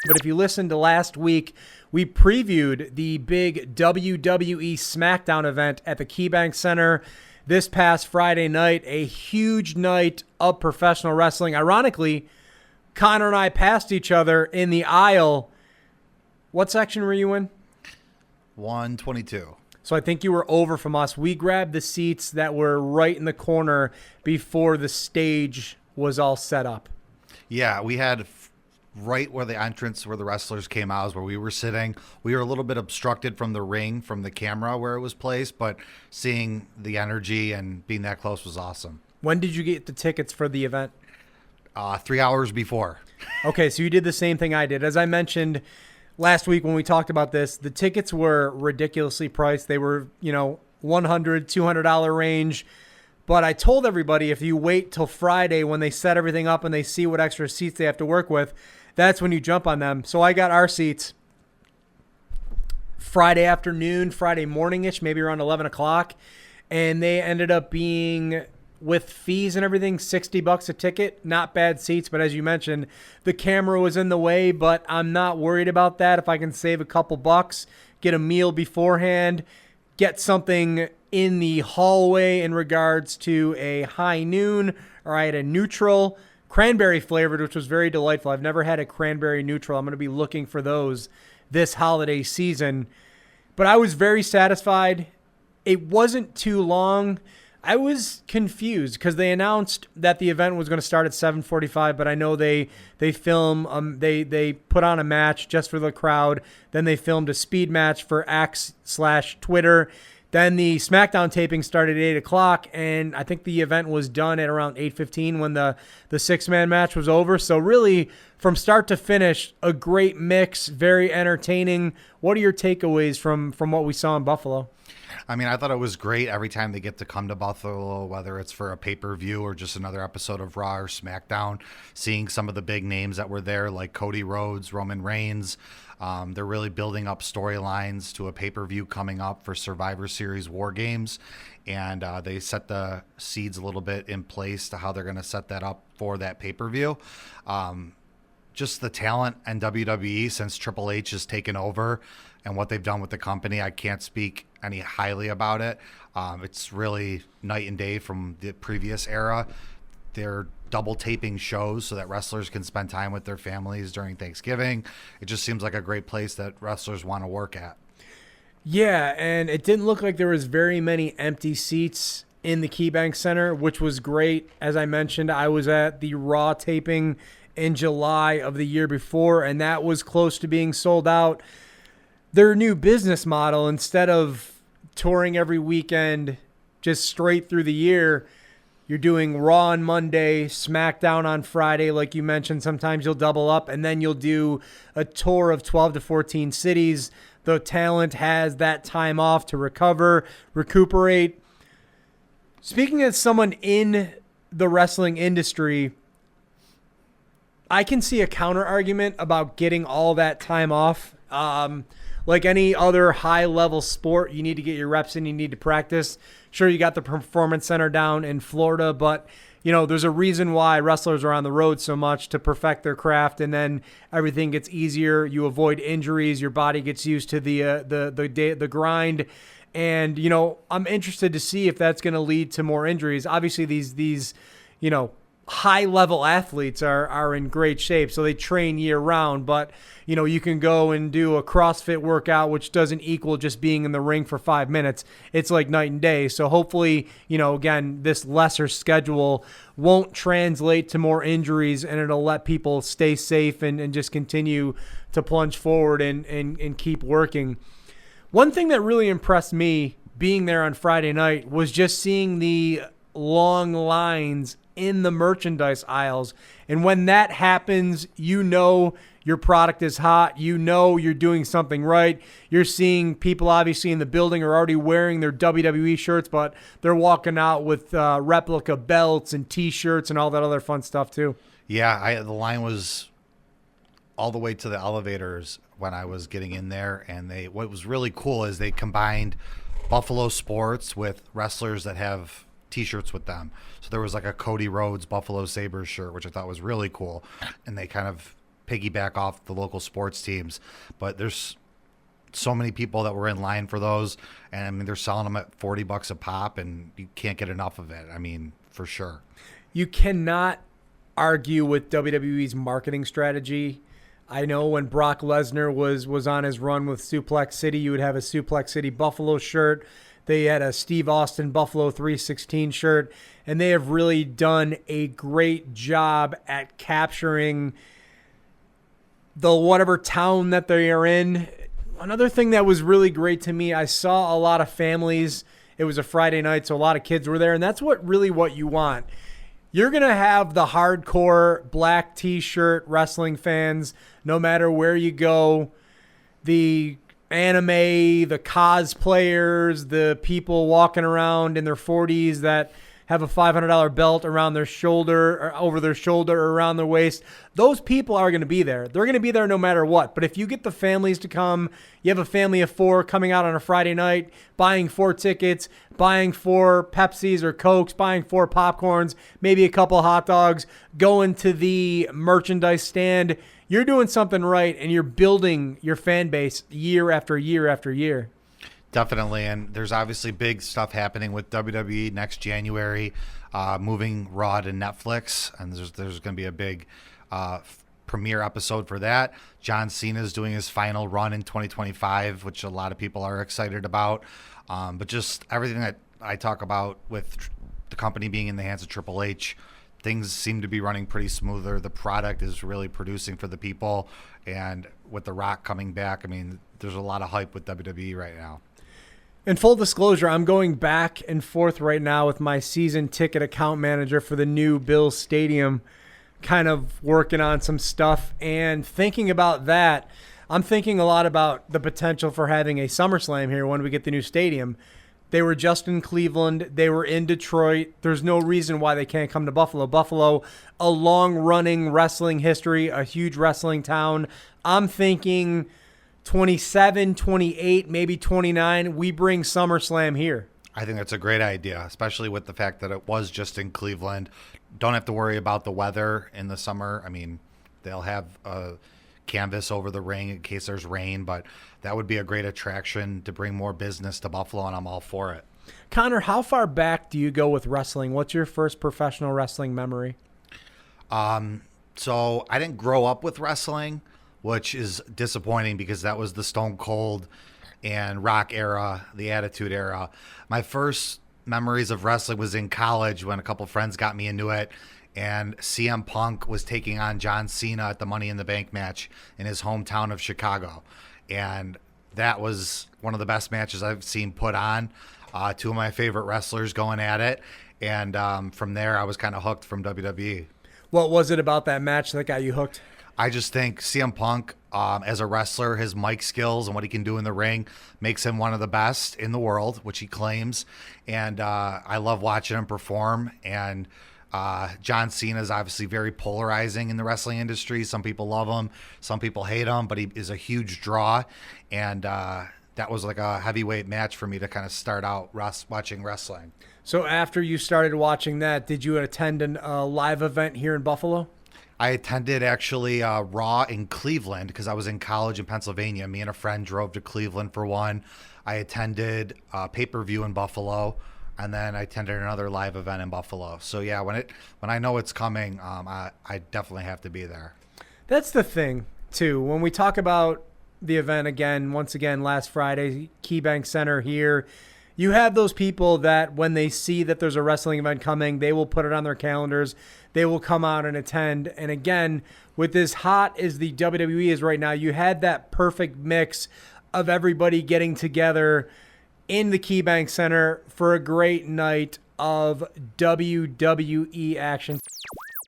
But if you listened to last week, we previewed the big WWE Smackdown event at the KeyBank Center this past Friday night, a huge night of professional wrestling. Ironically, Connor and I passed each other in the aisle. What section were you in? 122. So I think you were over from us. We grabbed the seats that were right in the corner before the stage was all set up. Yeah, we had right where the entrance where the wrestlers came out is where we were sitting. We were a little bit obstructed from the ring, from the camera where it was placed, but seeing the energy and being that close was awesome. When did you get the tickets for the event? 3 hours before. Okay, so you did the same thing I did. As I mentioned last week when we talked about this, the tickets were ridiculously priced. They were, $100, $200 range. But I told everybody if you wait till Friday when they set everything up and they see what extra seats they have to work with, that's when you jump on them. So I got our seats Friday afternoon, Friday morning-ish, maybe around 11 o'clock. And they ended up being, with fees and everything, $60 a ticket. Not bad seats, but as you mentioned, the camera was in the way, but I'm not worried about that. If I can save a couple bucks, get a meal beforehand, get something in the hallway in regards to a high noon, or I had a neutral, cranberry flavored, which was very delightful. I've never had a cranberry neutral. I'm going to be looking for those this holiday season. But I was very satisfied. It wasn't too long. I was confused because they announced that the event was going to start at 7:45, but I know they film they put on a match just for the crowd. Then they filmed a speed match for X/Twitter. Then the SmackDown taping started at 8 o'clock, and I think the event was done at around 8:15 when the six-man match was over. So really, from start to finish, a great mix, very entertaining. What are your takeaways from what we saw in Buffalo? I mean, I thought it was great every time they get to come to Buffalo, whether it's for a pay-per-view or just another episode of Raw or SmackDown, seeing some of the big names that were there, like Cody Rhodes, Roman Reigns. They're really building up storylines to a pay-per-view coming up for Survivor Series War Games, and they set the seeds a little bit in place to how they're going to set that up for that pay-per-view. Just the talent and WWE since Triple H has taken over and what they've done with the company, I can't speak any highly about it. It's really night and day from the previous era. They're double taping shows so that wrestlers can spend time with their families during Thanksgiving. It just seems like a great place that wrestlers want to work at. Yeah, and it didn't look like there was very many empty seats in the KeyBank Center, which was great. As I mentioned, I was at the Raw taping in July of the year before, and that was close to being sold out. Their new business model, instead of touring every weekend just straight through the year, you're doing Raw on Monday, SmackDown on Friday, like you mentioned. Sometimes you'll double up, and then you'll do a tour of 12 to 14 cities. The talent has that time off to recover, recuperate. Speaking as someone in the wrestling industry, I can see a counter argument about getting all that time off. Like any other high-level sport, you need to get your reps in, you need to practice. Sure, you got the Performance Center down in Florida, but there's a reason why wrestlers are on the road so much, to perfect their craft, and then everything gets easier. You avoid injuries, your body gets used to the grind. And I'm interested to see if that's going to lead to more injuries. Obviously, these high-level athletes are in great shape, so they train year-round. But, you can go and do a CrossFit workout, which doesn't equal just being in the ring for 5 minutes. It's like night and day. So hopefully, again, this lesser schedule won't translate to more injuries, and it'll let people stay safe and just continue to plunge forward and keep working. One thing that really impressed me being there on Friday night was just seeing the long lines in the merchandise aisles. And when that happens, your product is hot. You're doing something right. You're seeing people obviously in the building are already wearing their WWE shirts, but they're walking out with replica belts and T-shirts and all that other fun stuff too. Yeah, the line was all the way to the elevators when I was getting in there. And what was really cool is they combined Buffalo sports with wrestlers that have T-shirts with them. So there was like a Cody Rhodes Buffalo Sabres shirt, which I thought was really cool. And they kind of piggyback off the local sports teams. But there's so many people that were in line for those, and I mean they're selling them at $40 a pop, and you can't get enough of it. I mean, for sure. You cannot argue with WWE's marketing strategy. I know when Brock Lesnar was on his run with Suplex City, you would have a Suplex City Buffalo shirt. They had a Steve Austin Buffalo 316 shirt, and they have really done a great job at capturing the whatever town that they are in. Another thing that was really great to me, I saw a lot of families. It was a Friday night, so a lot of kids were there, and that's what you want. You're going to have the hardcore black T-shirt wrestling fans no matter where you go. The anime, the cosplayers, the people walking around in their 40s that have a $500 belt around their shoulder or over their shoulder or around their waist. Those people are going to be there. They're going to be there no matter what. But if you get the families to come, you have a family of 4 coming out on a Friday night, buying 4 tickets, buying 4 Pepsis or Cokes, buying 4 popcorns, maybe a couple hot dogs, going to the merchandise stand, you're doing something right, and you're building your fan base year after year after year. Definitely, and there's obviously big stuff happening with WWE next January, moving Raw to Netflix, and there's going to be a big premiere episode for that. John Cena is doing his final run in 2025, which a lot of people are excited about. But just everything that I talk about with the company being in the hands of Triple H, things seem to be running pretty smoother. The product is really producing for the people, and with The Rock coming back, I mean, there's a lot of hype with WWE right now. In full disclosure, I'm going back and forth right now with my season ticket account manager for the new Bills Stadium, kind of working on some stuff and thinking about that. I'm thinking a lot about the potential for having a SummerSlam here when we get the new stadium. They were just in Cleveland. They were in Detroit. There's no reason why they can't come to Buffalo. Buffalo, a long-running wrestling history, a huge wrestling town. I'm thinking 27, 28, maybe 29, we bring SummerSlam here. I think that's a great idea, especially with the fact that it was just in Cleveland. Don't have to worry about the weather in the summer. I mean, they'll have a canvas over the ring in case there's rain, but that would be a great attraction to bring more business to Buffalo, and I'm all for it. Connor, how far back do you go with wrestling? What's your first professional wrestling memory? So I didn't grow up with wrestling, which is disappointing because that was the Stone Cold and Rock era, the Attitude era. My first memories of wrestling was in college when a couple friends got me into it, and CM Punk was taking on John Cena at the Money in the Bank match in his hometown of Chicago. And that was one of the best matches I've seen put on. 2 of my favorite wrestlers going at it. And from there, I was kind of hooked from WWE. What was it about that match that got you hooked? I just think CM Punk, as a wrestler, his mic skills and what he can do in the ring makes him one of the best in the world, which he claims. And I love watching him perform. And John Cena is obviously very polarizing in the wrestling industry. Some people love him, some people hate him, but he is a huge draw. And that was like a heavyweight match for me to kind of start out watching wrestling. So after you started watching that, did you attend a live event here in Buffalo? I attended actually Raw in Cleveland because I was in college in Pennsylvania. Me and a friend drove to Cleveland for one. I attended pay-per-view in Buffalo, and then I attended another live event in Buffalo. So yeah, when I know it's coming, I definitely have to be there. That's the thing too. When we talk about the event once again, last Friday, KeyBank Center here, you have those people that when they see that there's a wrestling event coming, they will put it on their calendars. They will come out and attend. And again, with as hot as the WWE is right now, you had that perfect mix of everybody getting together in the KeyBank Center for a great night of WWE action.